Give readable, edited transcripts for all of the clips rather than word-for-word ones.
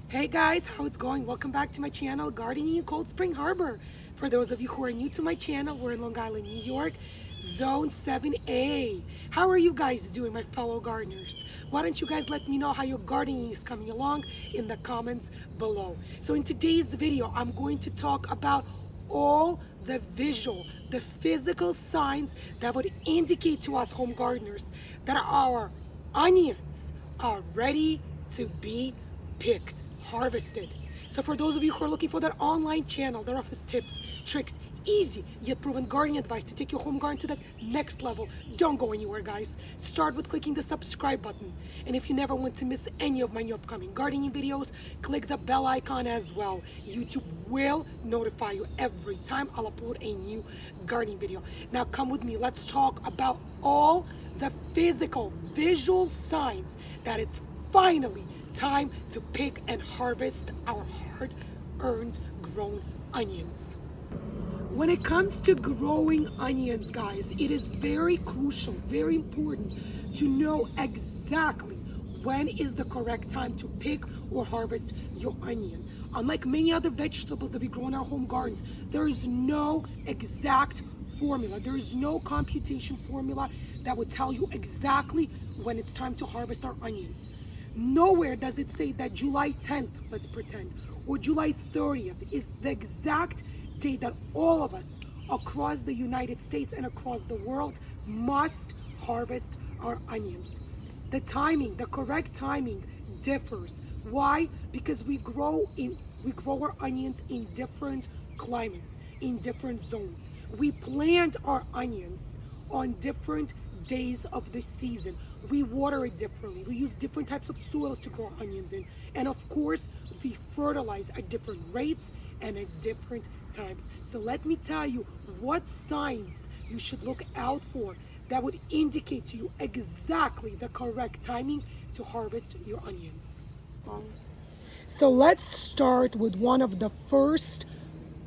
Hey guys, how it's going? Welcome back to my channel, Gardening in Cold Spring Harbor. For those of you who are new to my channel, we're in Long Island, New York, Zone 7A. How are you guys doing, my fellow gardeners? Why don't you guys let me know how your gardening is coming along in the comments below. So in today's video, I'm going to talk about all the physical signs that would indicate to us home gardeners that our onions are ready to be picked, harvested. So for those of you who are looking for that online channel that offers tips, tricks, easy yet proven gardening advice to take your home garden to that next level, don't go anywhere, guys. Start with clicking the subscribe button. And if you never want to miss any of my new upcoming gardening videos, click the bell icon as well. YouTube will notify you every time I'll upload a new gardening video. Now come with me, let's talk about all the visual signs that it's finally time to pick and harvest our hard-earned grown onions. When it comes to growing onions, guys, it is very crucial, very important to know exactly when is the correct time to pick or harvest your onion. Unlike many other vegetables that we grow in our home gardens, there is no exact formula. There is no computation formula that would tell you exactly when it's time to harvest our onions. Nowhere does it say that July 10th, let's pretend, or July 30th is the exact date that all of us across the United States and across the world must harvest our onions. The timing, the correct timing differs. Why? Because we grow our onions in different climates, in different zones. We plant our onions on different days of the season. We water it differently. We use different types of soils to grow onions in. And of course, we fertilize at different rates and at different times. So let me tell you what signs you should look out for that would indicate to you exactly the correct timing to harvest your onions. So let's start with one of the first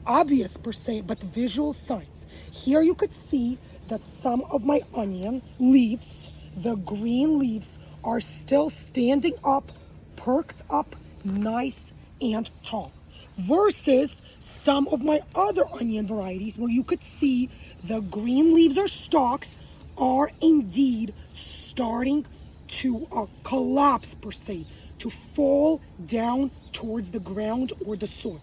obvious per se, but visual signs. Here you could see that some of my onion leaves, the green leaves, are still standing up, perked up, nice and tall. Versus some of my other onion varieties where you could see the green leaves or stalks are indeed starting to collapse per se, to fall down towards the ground or the soil.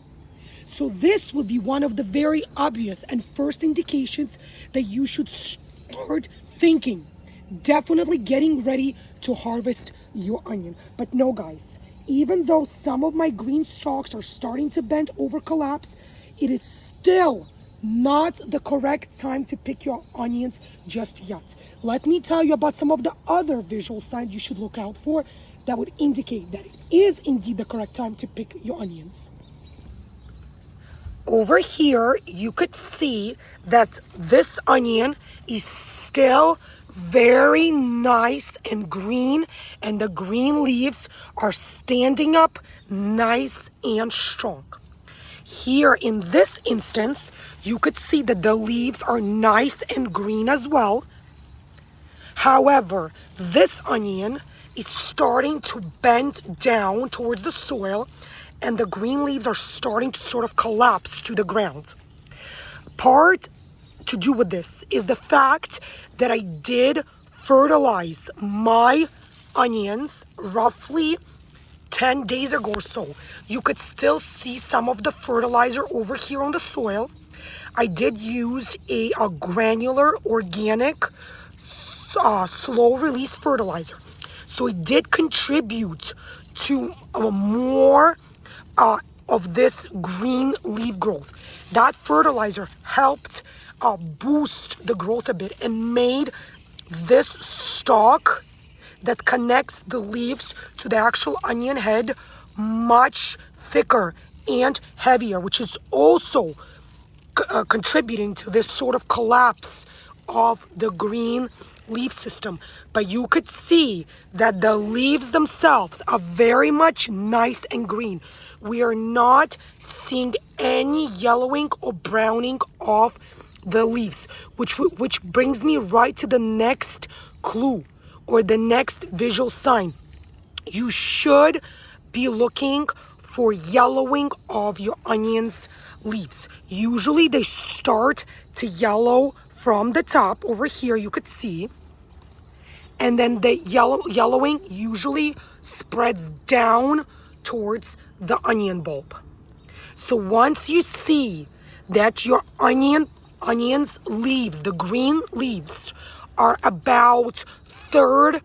So this would be one of the very obvious and first indications that you should start thinking, definitely getting ready to harvest your onion. But no, guys, even though some of my green stalks are starting to bend over, collapse, it is still not the correct time to pick your onions just yet. Let me tell you about some of the other visual signs you should look out for that would indicate that it is indeed the correct time to pick your onions. Over here, you could see that this onion is still very nice and green, and the green leaves are standing up nice and strong. Here in this instance, you could see that the leaves are nice and green as well. However, this onion is starting to bend down towards the soil, and the green leaves are starting to sort of collapse to the ground. Part to do with this is the fact that I did fertilize my onions roughly 10 days ago or so. You could still see some of the fertilizer over here on the soil. I did use a granular organic slow release fertilizer. So it did contribute to more of this green leaf growth. That fertilizer helped boost the growth a bit and made this stalk that connects the leaves to the actual onion head much thicker and heavier, which is also contributing to this sort of collapse of the green leaf system. But you could see that the leaves themselves are very much nice and green. We are not seeing any yellowing or browning of the leaves, which brings me right to the next clue or the next visual sign. You should be looking for yellowing of your onions leaves. Usually they start to yellow from the top. Over here you could see, and then the yellowing usually spreads down towards the onion bulb. So once you see that your onions leaves, the green leaves, are about third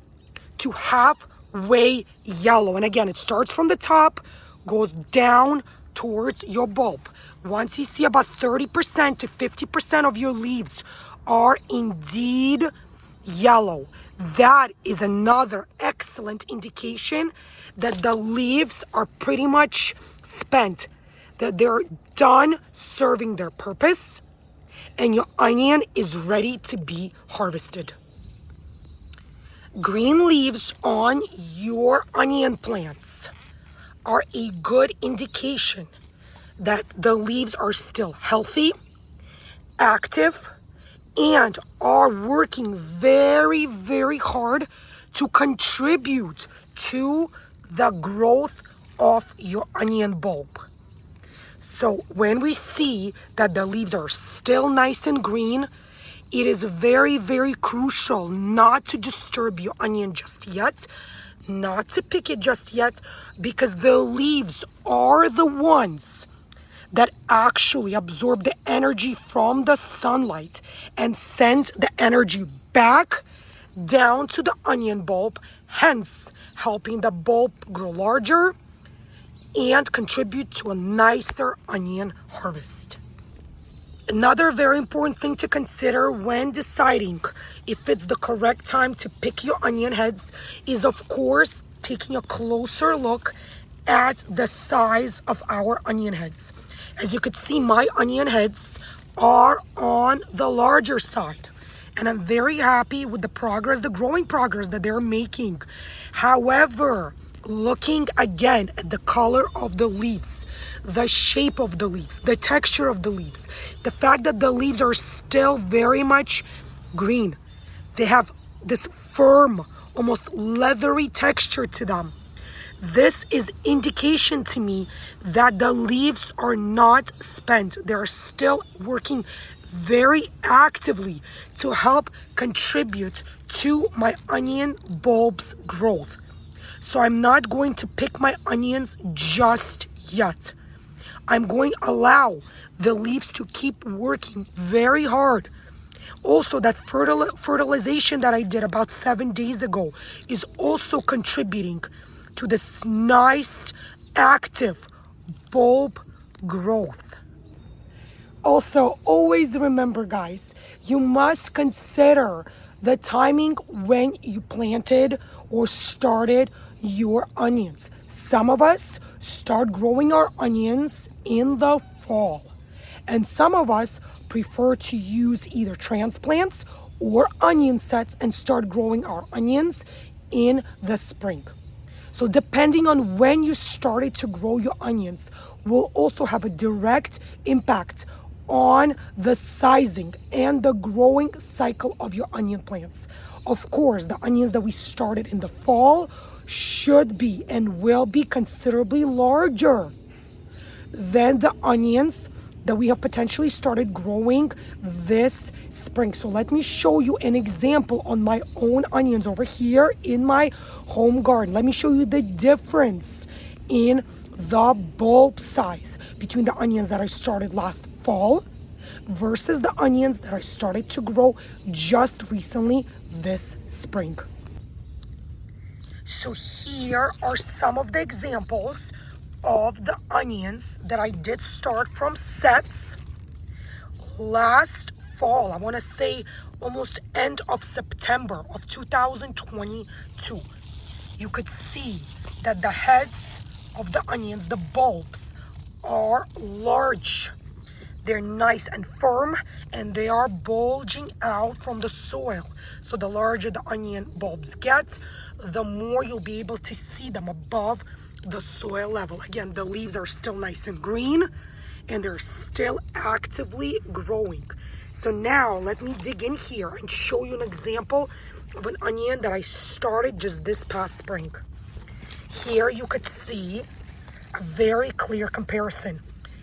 to halfway yellow, and again, it starts from the top, goes down towards your bulb. Once you see about 30% to 50% of your leaves are indeed yellow, that is another excellent indication that the leaves are pretty much spent, that they're done serving their purpose, and your onion is ready to be harvested. Green leaves on your onion plants are a good indication that the leaves are still healthy, active, and are working very, very hard to contribute to the growth of your onion bulb. So when we see that the leaves are still nice and green, it is very, very crucial not to disturb your onion just yet, not to pick it just yet, because the leaves are the ones that actually absorb the energy from the sunlight and send the energy back down to the onion bulb, hence helping the bulb grow larger and contribute to a nicer onion harvest. Another very important thing to consider when deciding if it's the correct time to pick your onion heads is, of course, taking a closer look at the size of our onion heads. As you could see, my onion heads are on the larger side, and I'm very happy with the progress, the growing progress that they're making. However, looking again at the color of the leaves, the shape of the leaves, the texture of the leaves, the fact that the leaves are still very much green, they have this firm, almost leathery texture to them. This is indication to me that the leaves are not spent. They're still working very actively to help contribute to my onion bulb's growth. So I'm not going to pick my onions just yet. I'm going to allow the leaves to keep working very hard. Also, that fertilization that I did about 7 days ago is also contributing to this nice, active bulb growth. Also, always remember, guys, you must consider the timing when you planted or started your onions. Some of us start growing our onions in the fall, and some of us prefer to use either transplants or onion sets and start growing our onions in the spring. So depending on when you started to grow your onions will also have a direct impact on the sizing and the growing cycle of your onion plants. Of course, the onions that we started in the fall should be and will be considerably larger than the onions that we have potentially started growing this spring. So let me show you an example on my own onions over here in my home garden. Let me show you the difference in the bulb size between the onions that I started last fall versus the onions that I started to grow just recently this spring. So here are some of the examples of the onions that I did start from sets last fall. I want to say almost end of September of 2022. You could see that the heads of the onions, the bulbs, are large. They're nice and firm, and they are bulging out from the soil. So the larger the onion bulbs get, the more you'll be able to see them above the soil level. Again, the leaves are still nice and green, and they're still actively growing. So now let me dig in here and show you an example of an onion that I started just this past spring. Here you could see a very clear comparison.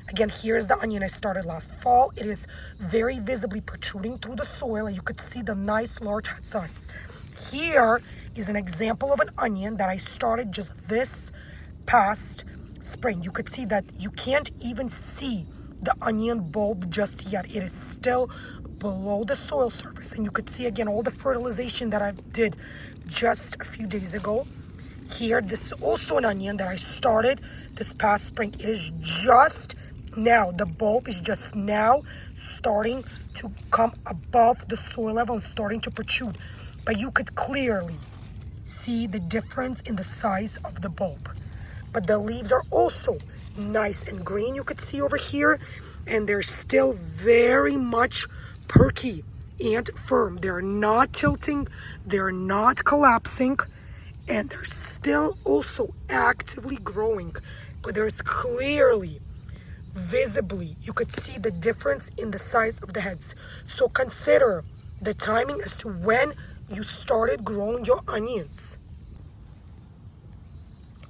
Again, here's the onion I started last fall. It is very visibly protruding through the soil, and you could see the nice large head size. Here is an example of an onion that I started just this past spring. You could see that you can't even see the onion bulb just yet. It is still below the soil surface, and you could see again all the fertilization that I did just a few days ago. Here, this is also an onion that I started this past spring. It is just now, the bulb is just now starting to come above the soil level and starting to protrude. But you could clearly see the difference in the size of the bulb. But the leaves are also nice and green, you could see over here, and they're still very much perky and firm. They're not tilting, they're not collapsing, and they're still also actively growing. But there's clearly, visibly, you could see the difference in the size of the heads. So consider the timing as to when you started growing your onions.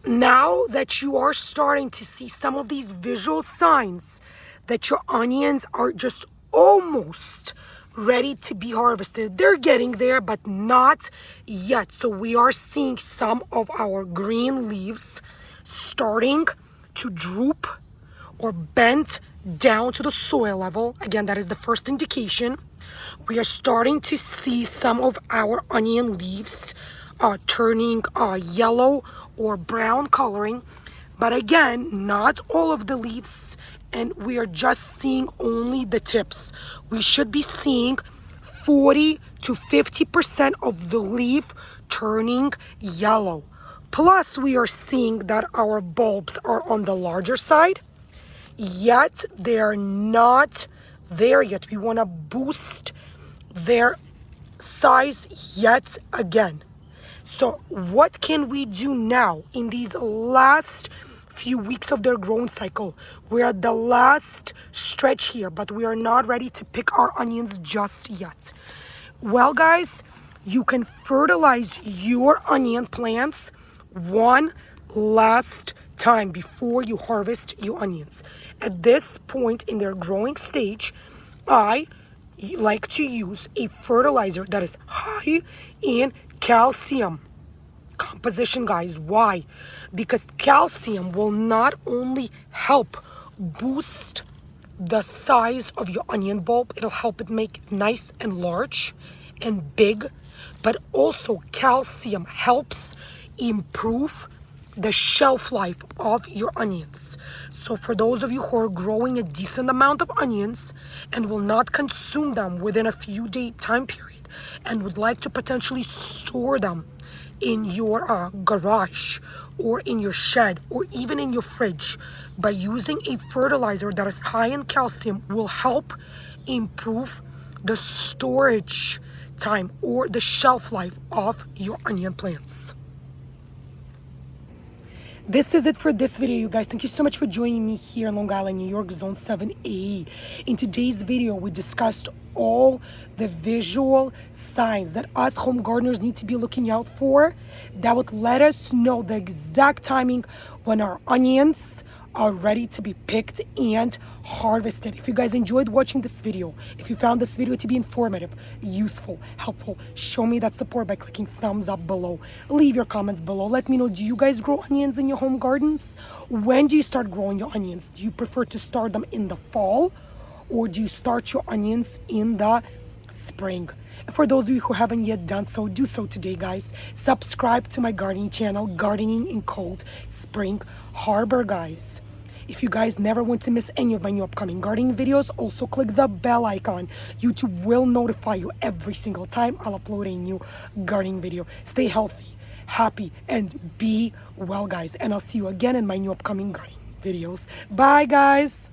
Now that you are starting to see some of these visual signs that your onions are just almost ready to be harvested, they're getting there, but not yet. So we are seeing some of our green leaves starting to droop or bend down to the soil level. Again, that is the first indication. We are starting to see some of our onion leaves turning yellow or brown coloring, but again, not all of the leaves, and we are just seeing only the tips. We should be seeing 40 to 50% of the leaf turning yellow. Plus, we are seeing that our bulbs are on the larger side, yet they're not there yet. We want to boost their size yet again. So what can we do now in these last few weeks of their growing cycle? We're at the last stretch here, but we are not ready to pick our onions just yet. Well, guys, you can fertilize your onion plants one last time before you harvest your onions. At this point in their growing stage, I like to use a fertilizer that is high in calcium composition, guys. Why? Because calcium will not only help boost the size of your onion bulb, it'll help it make nice and large and big, but also calcium helps improve the shelf life of your onions. So for those of you who are growing a decent amount of onions and will not consume them within a few day time period and would like to potentially store them in your garage or in your shed or even in your fridge, by using a fertilizer that is high in calcium will help improve the storage time or the shelf life of your onion plants. This is it for this video, you guys. Thank you so much for joining me here in Long Island, New York, Zone 7A. In today's video, we discussed all the visual signs that us home gardeners need to be looking out for that would let us know the exact timing when our onions are ready to be picked and harvested. If you guys enjoyed watching this video, if you found this video to be informative, useful, helpful, show me that support by clicking thumbs up below. Leave your comments below. Let me know, do you guys grow onions in your home gardens? When do you start growing your onions? Do you prefer to start them in the fall, or do you start your onions in the spring? For those of you who haven't yet done so, do so today, guys. Subscribe to my gardening channel, Gardening in Cold Spring Harbor, guys. If you guys never want to miss any of my new upcoming gardening videos, also click the bell icon. YouTube will notify you every single time I'll upload a new gardening video. Stay healthy, happy, and be well, guys. And I'll see you again in my new upcoming gardening videos. Bye, guys.